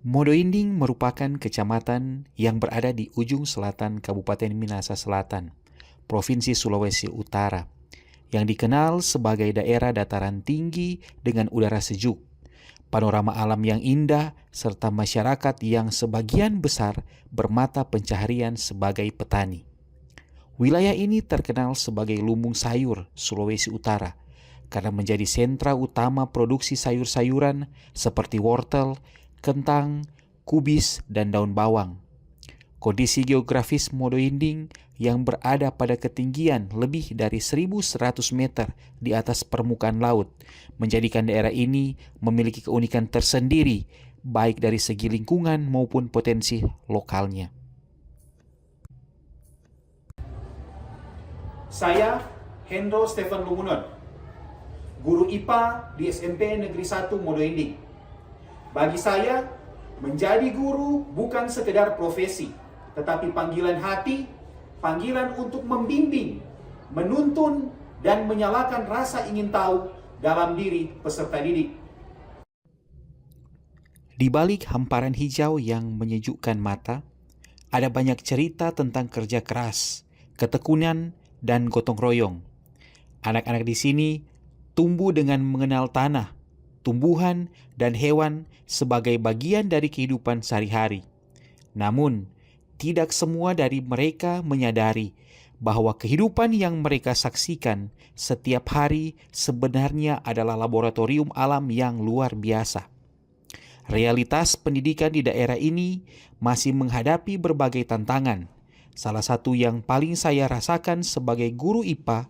Modoinding merupakan kecamatan yang berada di ujung selatan Kabupaten Minahasa Selatan, Provinsi Sulawesi Utara, yang dikenal sebagai daerah dataran tinggi dengan udara sejuk, panorama alam yang indah, serta masyarakat yang sebagian besar bermata pencaharian sebagai petani. Wilayah ini terkenal sebagai lumbung sayur Sulawesi Utara karena menjadi sentra utama produksi sayur-sayuran seperti wortel, kentang, kubis, dan daun bawang. Kondisi geografis Modoinding yang berada pada ketinggian lebih dari 1.100 meter di atas permukaan laut menjadikan daerah ini memiliki keunikan tersendiri baik dari segi lingkungan maupun potensi lokalnya. Saya Hendro Stephen Lumunon, guru IPA di SMP Negeri 1 Modoinding. Bagi saya, menjadi guru bukan sekedar profesi, tetapi panggilan hati, panggilan untuk membimbing, menuntun, dan menyalakan rasa ingin tahu dalam diri peserta didik. Di balik hamparan hijau yang menyejukkan mata, ada banyak cerita tentang kerja keras, ketekunan, dan gotong royong. Anak-anak di sini tumbuh dengan mengenal tanah, tumbuhan, dan hewan sebagai bagian dari kehidupan sehari-hari. Namun, tidak semua dari mereka menyadari bahwa kehidupan yang mereka saksikan setiap hari sebenarnya adalah laboratorium alam yang luar biasa. Realitas pendidikan di daerah ini masih menghadapi berbagai tantangan. Salah satu yang paling saya rasakan sebagai guru IPA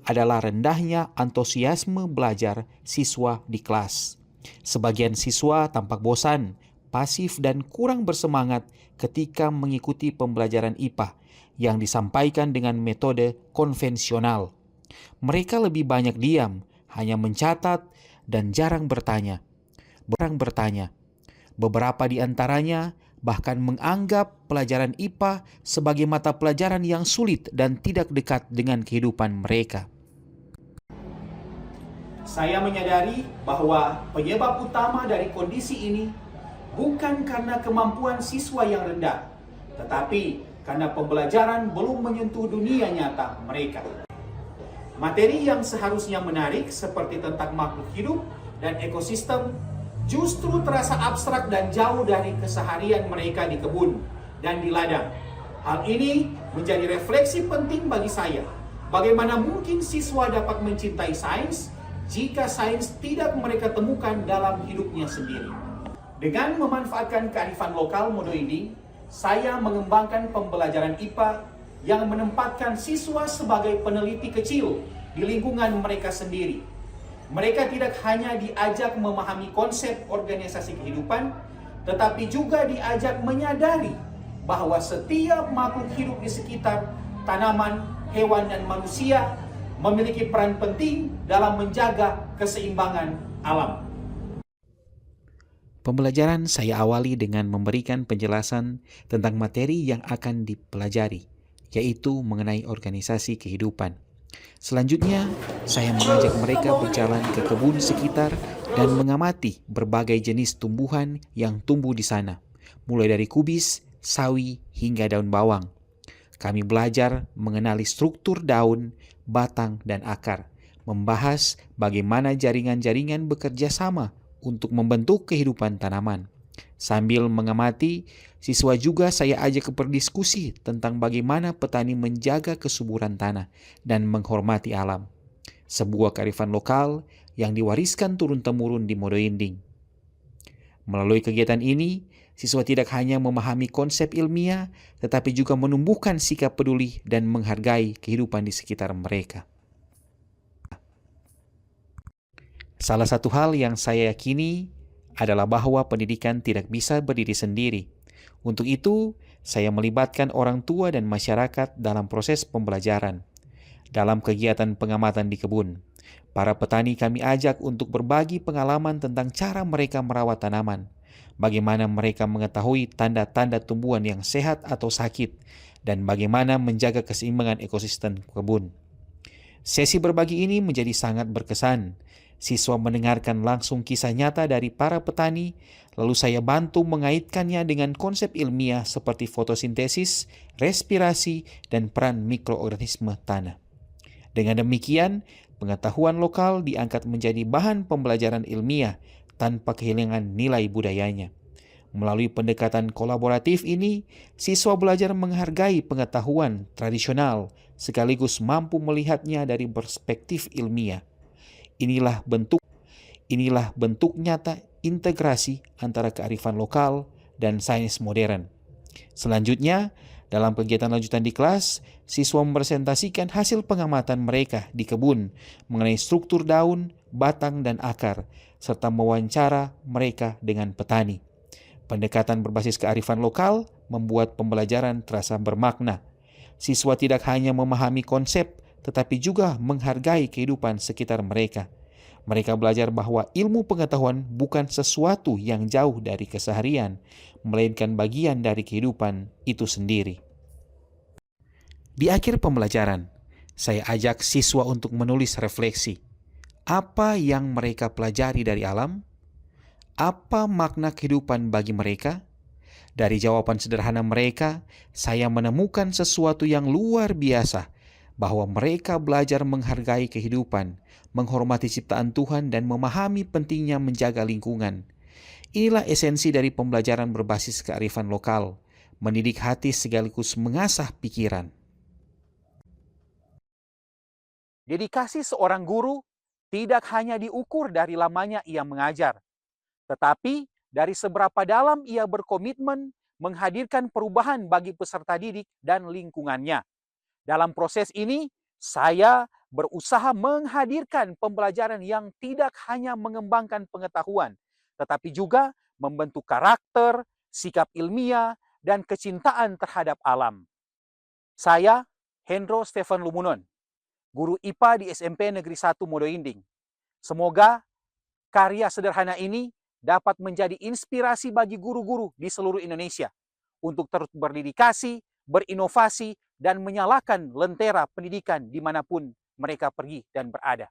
adalah rendahnya antusiasme belajar siswa di kelas. Sebagian siswa tampak bosan, pasif, dan kurang bersemangat ketika mengikuti pembelajaran IPA yang disampaikan dengan metode konvensional. Mereka lebih banyak diam, hanya mencatat, dan jarang bertanya. Beberapa di antaranya bahkan menganggap pelajaran IPA sebagai mata pelajaran yang sulit dan tidak dekat dengan kehidupan mereka. Saya menyadari bahwa penyebab utama dari kondisi ini bukan karena kemampuan siswa yang rendah, tetapi karena pembelajaran belum menyentuh dunia nyata mereka. Materi yang seharusnya menarik seperti tentang makhluk hidup dan ekosistem justru terasa abstrak dan jauh dari keseharian mereka di kebun dan di ladang. Hal ini menjadi refleksi penting bagi saya. Bagaimana mungkin siswa dapat mencintai sains jika sains tidak mereka temukan dalam hidupnya sendiri? Dengan memanfaatkan kearifan lokal Modoinding, saya mengembangkan pembelajaran IPA yang menempatkan siswa sebagai peneliti kecil di lingkungan mereka sendiri. Mereka tidak hanya diajak memahami konsep organisasi kehidupan, tetapi juga diajak menyadari bahwa setiap makhluk hidup di sekitar tanaman, hewan, dan manusia memiliki peran penting dalam menjaga keseimbangan alam. Pembelajaran saya awali dengan memberikan penjelasan tentang materi yang akan dipelajari, yaitu mengenai organisasi kehidupan. Selanjutnya, saya mengajak mereka berjalan ke kebun sekitar dan mengamati berbagai jenis tumbuhan yang tumbuh di sana, mulai dari kubis, sawi, hingga daun bawang. Kami belajar mengenali struktur daun, batang, dan akar, membahas bagaimana jaringan-jaringan bekerja sama untuk membentuk kehidupan tanaman. Sambil mengamati, siswa juga saya ajak berdiskusi tentang bagaimana petani menjaga kesuburan tanah dan menghormati alam. Sebuah kearifan lokal yang diwariskan turun-temurun di Modoinding. Melalui kegiatan ini, siswa tidak hanya memahami konsep ilmiah, tetapi juga menumbuhkan sikap peduli dan menghargai kehidupan di sekitar mereka. Salah satu hal yang saya yakini adalah bahwa pendidikan tidak bisa berdiri sendiri. Untuk itu, saya melibatkan orang tua dan masyarakat dalam proses pembelajaran. Dalam kegiatan pengamatan di kebun, para petani kami ajak untuk berbagi pengalaman tentang cara mereka merawat tanaman, bagaimana mereka mengetahui tanda-tanda tumbuhan yang sehat atau sakit, dan bagaimana menjaga keseimbangan ekosistem kebun. Sesi berbagi ini menjadi sangat berkesan, Siswa mendengarkan langsung kisah nyata dari para petani, lalu saya bantu mengaitkannya dengan konsep ilmiah seperti fotosintesis, respirasi, dan peran mikroorganisme tanah. Dengan demikian, pengetahuan lokal diangkat menjadi bahan pembelajaran ilmiah tanpa kehilangan nilai budayanya. Melalui pendekatan kolaboratif ini, siswa belajar menghargai pengetahuan tradisional sekaligus mampu melihatnya dari perspektif ilmiah. Inilah bentuk nyata integrasi antara kearifan lokal dan sains modern. Selanjutnya, dalam kegiatan lanjutan di kelas, siswa mempresentasikan hasil pengamatan mereka di kebun mengenai struktur daun, batang, dan akar, serta mewawancara mereka dengan petani. Pendekatan berbasis kearifan lokal membuat pembelajaran terasa bermakna. Siswa tidak hanya memahami konsep, tetapi juga menghargai kehidupan sekitar mereka. Mereka belajar bahwa ilmu pengetahuan bukan sesuatu yang jauh dari keseharian, melainkan bagian dari kehidupan itu sendiri. Di akhir pembelajaran, saya ajak siswa untuk menulis refleksi. Apa yang mereka pelajari dari alam? Apa makna kehidupan bagi mereka? Dari jawaban sederhana mereka, saya menemukan sesuatu yang luar biasa, bahwa mereka belajar menghargai kehidupan, menghormati ciptaan Tuhan, dan memahami pentingnya menjaga lingkungan. Inilah esensi dari pembelajaran berbasis kearifan lokal, mendidik hati sekaligus mengasah pikiran. Dedikasi seorang guru tidak hanya diukur dari lamanya ia mengajar, tetapi dari seberapa dalam ia berkomitmen menghadirkan perubahan bagi peserta didik dan lingkungannya. Dalam proses ini, saya berusaha menghadirkan pembelajaran yang tidak hanya mengembangkan pengetahuan, tetapi juga membentuk karakter, sikap ilmiah, dan kecintaan terhadap alam. Saya, Hendro Stefan Lumunon, guru IPA di SMP Negeri 1 Modoinding. Semoga karya sederhana ini dapat menjadi inspirasi bagi guru-guru di seluruh Indonesia untuk terus berdedikasi, berinovasi, dan menyalakan lentera pendidikan dimanapun mereka pergi dan berada.